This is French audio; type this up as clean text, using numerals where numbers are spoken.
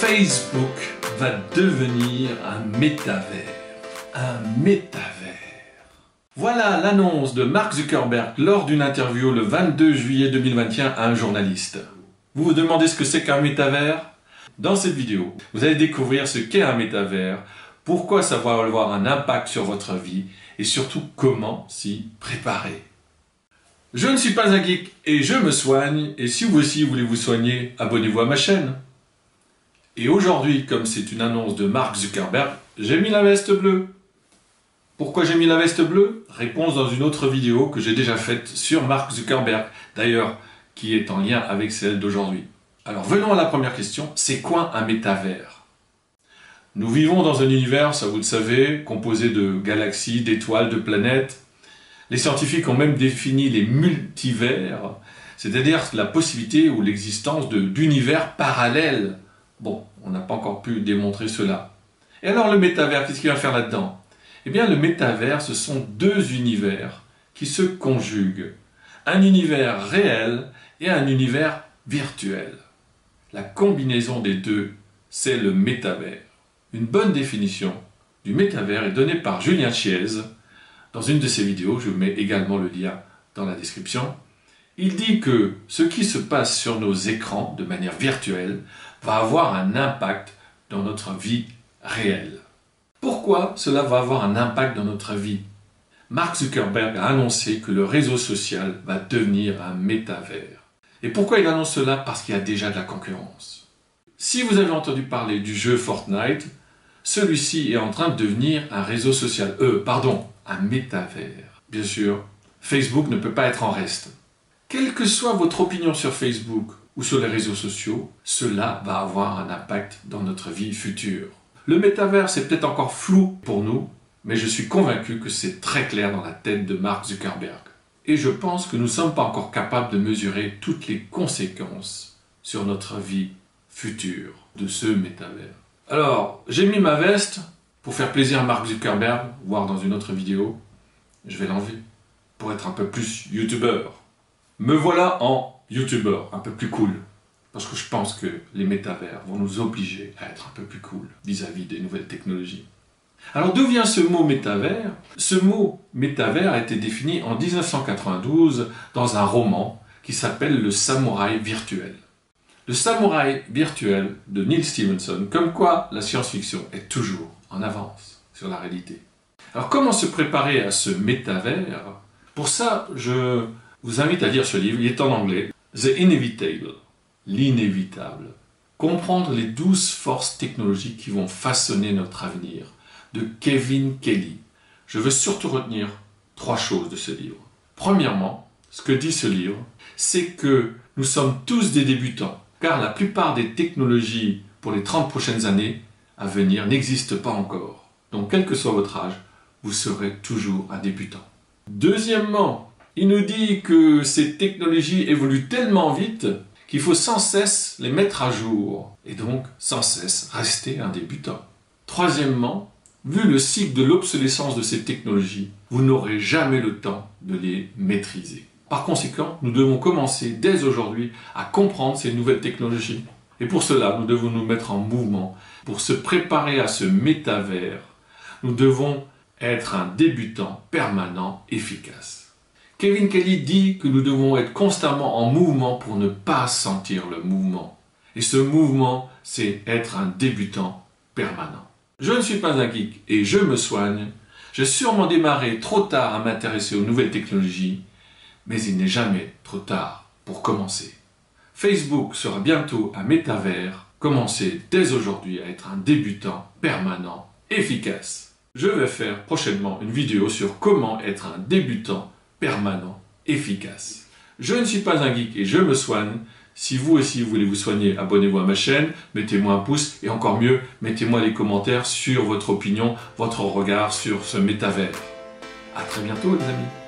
Facebook va devenir un métavers. Un métavers. Voilà l'annonce de Mark Zuckerberg lors d'une interview le 22 juillet 2021 à un journaliste. Vous vous demandez ce que c'est qu'un métavers? Dans cette vidéo, vous allez découvrir ce qu'est un métavers, pourquoi ça va avoir un impact sur votre vie et surtout comment s'y préparer. Je ne suis pas un geek et je me soigne, et si vous aussi voulez vous soigner, abonnez-vous à ma chaîne. Et aujourd'hui, comme c'est une annonce de Mark Zuckerberg, j'ai mis la veste bleue. Pourquoi j'ai mis la veste bleue? Réponse dans une autre vidéo que j'ai déjà faite sur Mark Zuckerberg, d'ailleurs, qui est en lien avec celle d'aujourd'hui. Alors venons à la première question, c'est quoi un métavers? Nous vivons dans un univers, ça vous le savez, composé de galaxies, d'étoiles, de planètes. Les scientifiques ont même défini les multivers, c'est-à-dire la possibilité ou l'existence d'univers parallèles. Bon, on n'a pas encore pu démontrer cela. Et alors le métavers, qu'est-ce qu'il va faire là-dedans? Eh bien le métavers, ce sont deux univers qui se conjuguent. Un univers réel et un univers virtuel. La combinaison des deux, c'est le métavers. Une bonne définition du métavers est donnée par Julien Chiez dans une de ses vidéos, je vous mets également le lien dans la description. Il dit que ce qui se passe sur nos écrans de manière virtuelle va avoir un impact dans notre vie réelle. Pourquoi cela va avoir un impact dans notre vie? Mark Zuckerberg a annoncé que le réseau social va devenir un métavers. Et pourquoi il annonce cela? Parce qu'il y a déjà de la concurrence. Si vous avez entendu parler du jeu Fortnite, celui-ci est en train de devenir un réseau social. Un métavers. Bien sûr, Facebook ne peut pas être en reste. Quelle que soit votre opinion sur Facebook ou sur les réseaux sociaux, cela va avoir un impact dans notre vie future. Le métavers, c'est peut-être encore flou pour nous, mais je suis convaincu que c'est très clair dans la tête de Mark Zuckerberg. Et je pense que nous ne sommes pas encore capables de mesurer toutes les conséquences sur notre vie future de ce métavers. Alors, j'ai mis ma veste pour faire plaisir à Mark Zuckerberg, voire dans une autre vidéo. Je vais l'enlever pour être un peu plus youtubeur. Me voilà en youtubeur, un peu plus cool. Parce que je pense que les métavers vont nous obliger à être un peu plus cool vis-à-vis des nouvelles technologies. Alors d'où vient ce mot métavers? Ce mot métavers a été défini en 1992 dans un roman qui s'appelle Le Samouraï virtuel. Le Samouraï virtuel de Neal Stephenson, comme quoi la science-fiction est toujours en avance sur la réalité. Alors comment se préparer à ce métavers? Pour ça, je vous invite à lire ce livre, il est en anglais, The Inevitable, l'inévitable. Comprendre les 12 forces technologiques qui vont façonner notre avenir, de Kevin Kelly. Je veux surtout retenir 3 choses de ce livre. Premièrement, ce que dit ce livre, c'est que nous sommes tous des débutants, car la plupart des technologies pour les 30 prochaines années à venir n'existent pas encore. Donc, quel que soit votre âge, vous serez toujours un débutant. Deuxièmement, il nous dit que ces technologies évoluent tellement vite qu'il faut sans cesse les mettre à jour, et donc sans cesse rester un débutant. Troisièmement, vu le cycle de l'obsolescence de ces technologies, vous n'aurez jamais le temps de les maîtriser. Par conséquent, nous devons commencer dès aujourd'hui à comprendre ces nouvelles technologies. Et pour cela, nous devons nous mettre en mouvement. Pour se préparer à ce métavers, nous devons être un débutant permanent efficace. Kevin Kelly dit que nous devons être constamment en mouvement pour ne pas sentir le mouvement. Et ce mouvement, c'est être un débutant permanent. Je ne suis pas un geek et je me soigne. J'ai sûrement démarré trop tard à m'intéresser aux nouvelles technologies, mais il n'est jamais trop tard pour commencer. Facebook sera bientôt un métavers. Commencez dès aujourd'hui à être un débutant permanent efficace. Je vais faire prochainement une vidéo sur comment être un débutant permanent efficace. Je ne suis pas un geek et je me soigne. Si vous aussi voulez vous soigner, abonnez-vous à ma chaîne, mettez-moi un pouce et encore mieux, mettez-moi les commentaires sur votre opinion, votre regard sur ce métavers. À très bientôt les amis.